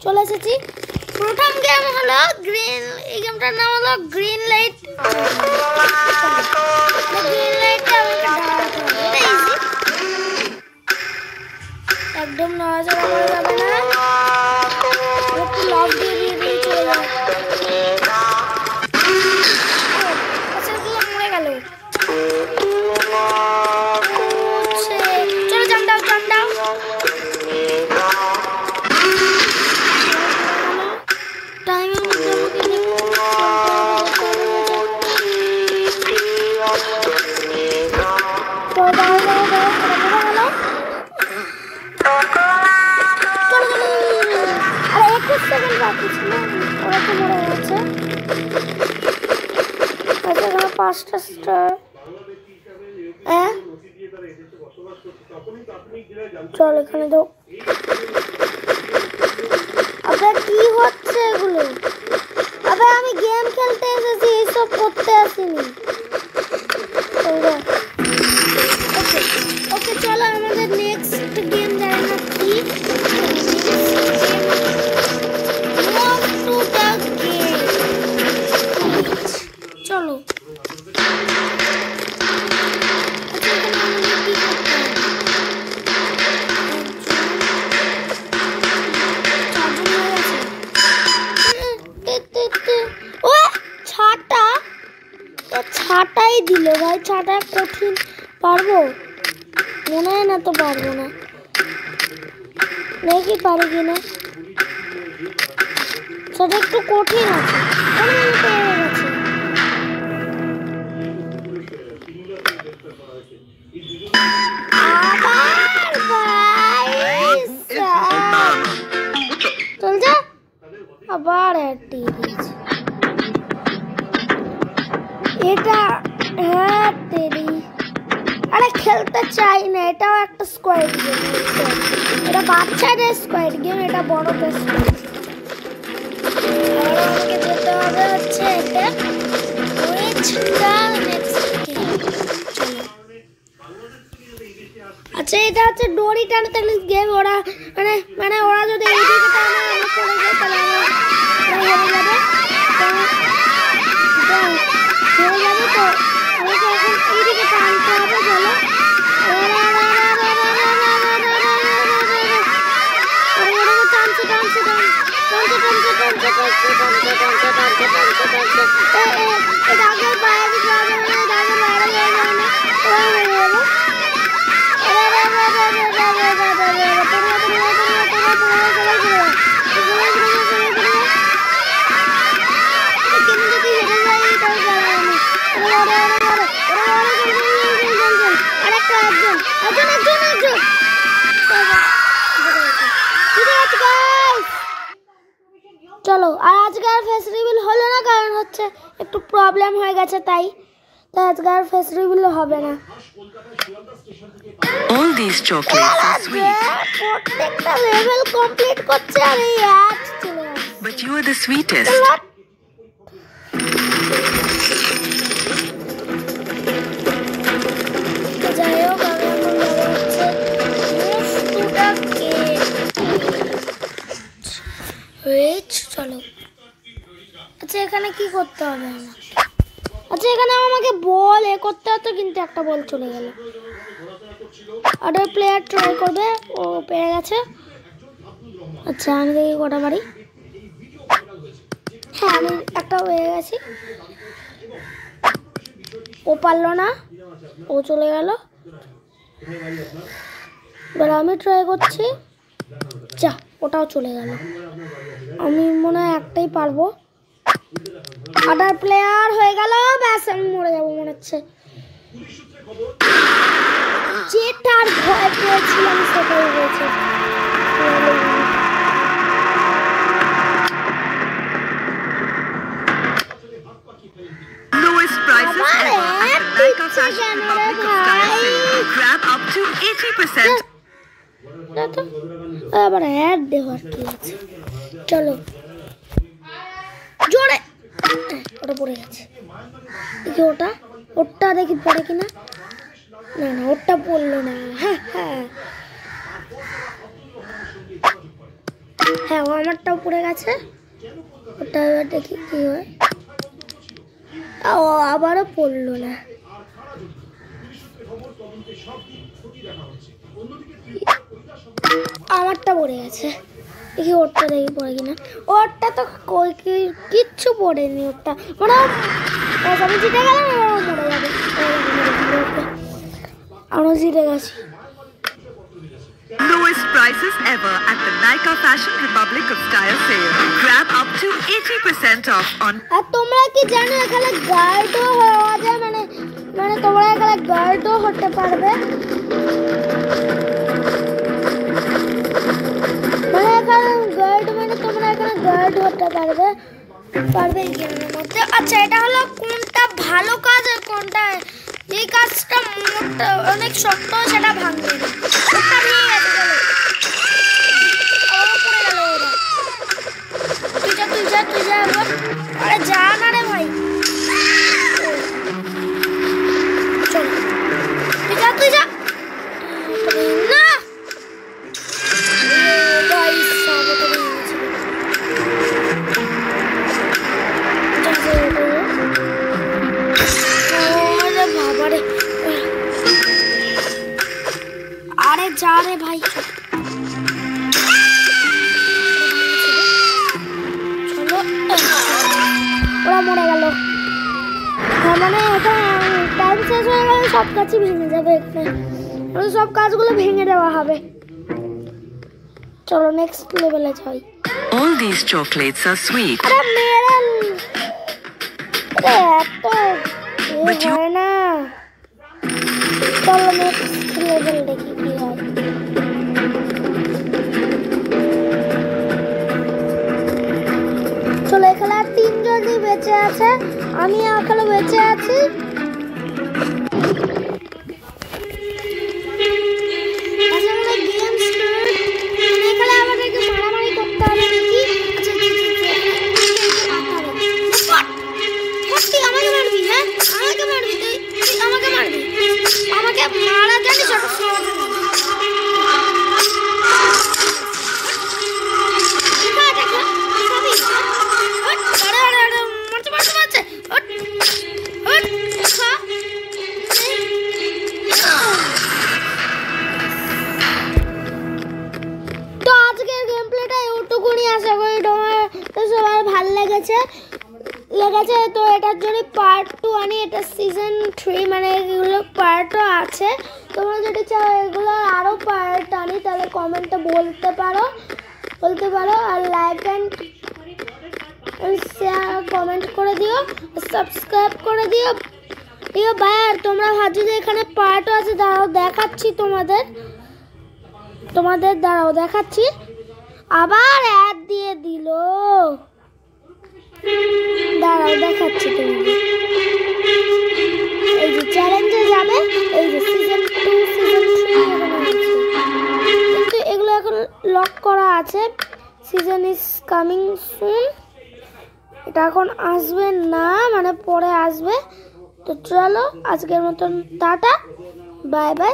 চলে এসেছি। প্রথম গেম হলো গ্রিন, এই গেমটার নাম হলো গ্রিন লাইট। গ্রিন লাইটটা আমাকে দাঁড়াতে হবে, এটা ইজি, একদম নড়াচড়া করা যাবে না। একটু লাভ দিয়ে দিয়ে দিয়ে চলে যাবে। আচ্ছা মরে গেল। চলো জাম দাও জাম দাও। টাইমের মধ্যে পাঁচটা স্টার। চল এখানে দাও। আবার কি হচ্ছে এগুলো? আবার আমি গেম খেলতে এসেছি, এইসব করতে আসিনি। ওকে চলো আমাদের নেক্সট গেম জানি না কি। চলো ছাটাই দিল ভাই, ছাটা কঠিন, পারবো মনে হয় না, তো পারবো না, দেখি পারি কিনা। সেটা একটু কঠিন আছে, পেয়ে গেছে। চল যা আবার এটা। হ্যাঁ তেরি, আরে খেলতে চাই না, এটাও একটা স্কোয়াড গেম। এটা বাচ্চাদের স্কোয়াড গেম, এটা বড়দের স্কোয়াড। আমাকে যেতে হবে হচ্ছে এটা আচ্ছা এটা হচ্ছে দড়ি টানতে গেম। ওরা মানে ওরা যদি এইদিকে টানে আমি পড়ে যাই তাহলে হেরে যাবে, হেরে যাবে। তো আমাকে এখন এইদিকে টানতে হবে। চলো টানছে টানছে টানছে টানছে টানছে টানছে টানছে টানছে টানছে টানছে টানছে দাগের বাইরে যাবে না, দাগের বাইরে যাবে না, ওরা হেরে যাবে। চলো আর আজকে আর ফেস রিভিল হলো না, কারণ হচ্ছে একটু প্রবলেম হয়ে গেছে, তাই আজকে আর ফেস রিভিল হবে না। All these chocolates are sweet. প্রত্যেকটা লেভেল কমপ্লিট করছে আর এই অ্যাড চলে আসছে। But you are the sweetest. যাই হোক আমি এখন যাবো হচ্ছে চলো। আচ্ছা এখানে কি করতে হবে আমার? আচ্ছা এখানে আমাকে বল করতে হতো, কিন্তু একটা বল চলে গেল। আদার প্লেয়ার ট্রাই করবে, ও পেয়ে গেছে। আচ্ছা আমি দেখি কটা পারি। হ্যাঁ আমি একটা পেয়ে গেছি, ও পারলো না, ও চলে গেল। এবার আমি ট্রাই করছি, যা ওটাও চলে গেল। আমি মনে হয় একটাই পারবো। আদার প্লেয়ার হয়ে গেল, ব্যাস আমি মরে যাবো মনে হচ্ছে। যেটার ভয় পেয়েছিলাম সেটাই হয়েছে। Lowest prices ever at the Nykaa Fashion Republic of Kaya. Grab up to 80%. আবার অ্যাড দেওয়ার কি আছে? চলো জোরে, ওটা পড়ে গেছে। দেখি ওটা দেখি পড়ে কিনা। না না ওটা পড়লো না। হ্যাঁ হ্যাঁ, ও আমারটাও পড়ে গেছে। ওটা এবার দেখি কি হয়। ও আবারও পড়লো না। আমারটা পড়ে গেছে। দেখি ওরটা দেখি পড়ে কিনা। ওরটা তো কিচ্ছু পড়েনি। ওরটা মানে আমি জিতে গেলাম, মরে যাবে। আমরা জিতে গেছি। Lowest prices ever at the Nykaa Fashion Republic of Style sale. Grab up to 80% off on. আর তোমরা কি জানো এখানে গার্ডও হওয়া যায়, মানে তোমরা এখানে গার্ডও হতে পারবে। মানে এখানে গার্ড মানে তোমরা এখানে গার্ড হতে পারবে এই গেমের মধ্যে। আচ্ছা, এটা হলো কোনটা ভালো কাজ আর কোনটা যে কাজটা অনেক শক্ত সেটা ভাঙবে না। আরে যা না রে ভাই, চল তুই যা না। বাবারে, আরে যা রে ভাই, চলো। ওরা মরে গেল। হ্যাঁ, মানে এখানে টাইম শেষ হয়ে গেলে সব কাজই ভেঙে যাবে। এখানে সব কাজগুলো ভেঙে দেওয়া হবে। চলো নেক্সট লেভেলে যাই। All these chocolates are sweet. আরে মেরেল, এত হয় না। চলো নেক্সট লেভেল দেখি কি হয়। চলো, এখানে আর 3 জনই বেঁচে আছে। আমি এখনো বেঁচে আছি। মারা জানিস সবার ভালো লেগেছে। তো এটার জন্য পার্ট 2 আনি, এটা সিজন 3, মানে এগুলো পার্টও আছে। তোমরা যদি চাও এগুলো আরও পার্ট আনি তাহলে কমেন্টে বলতে পারো। আর লাইক অ্যান্ড শেয়ার কমেন্ট করে দিও, সাবস্ক্রাইব করে দিও। ভাই, আর তোমরা ভাবছো যে এখানে পার্টও আছে, দাঁড়াও দেখাচ্ছি তোমাদের দাঁড়াও দেখাচ্ছি। আবার অ্যাড দিয়ে দিল, দাঁড়াও দেখাচ্ছি তোমাদের। এই যে চ্যালেঞ্জে যাবে, এই যে সিজন 2 সিজন 3 কিন্তু এগুলো এখন লক করা আছে। সিজন ইজ কামিং সুন, এটা এখন আসবে না, মানে পরে আসবে। তো চলো আজকের মতন টাটা, বাই বাই।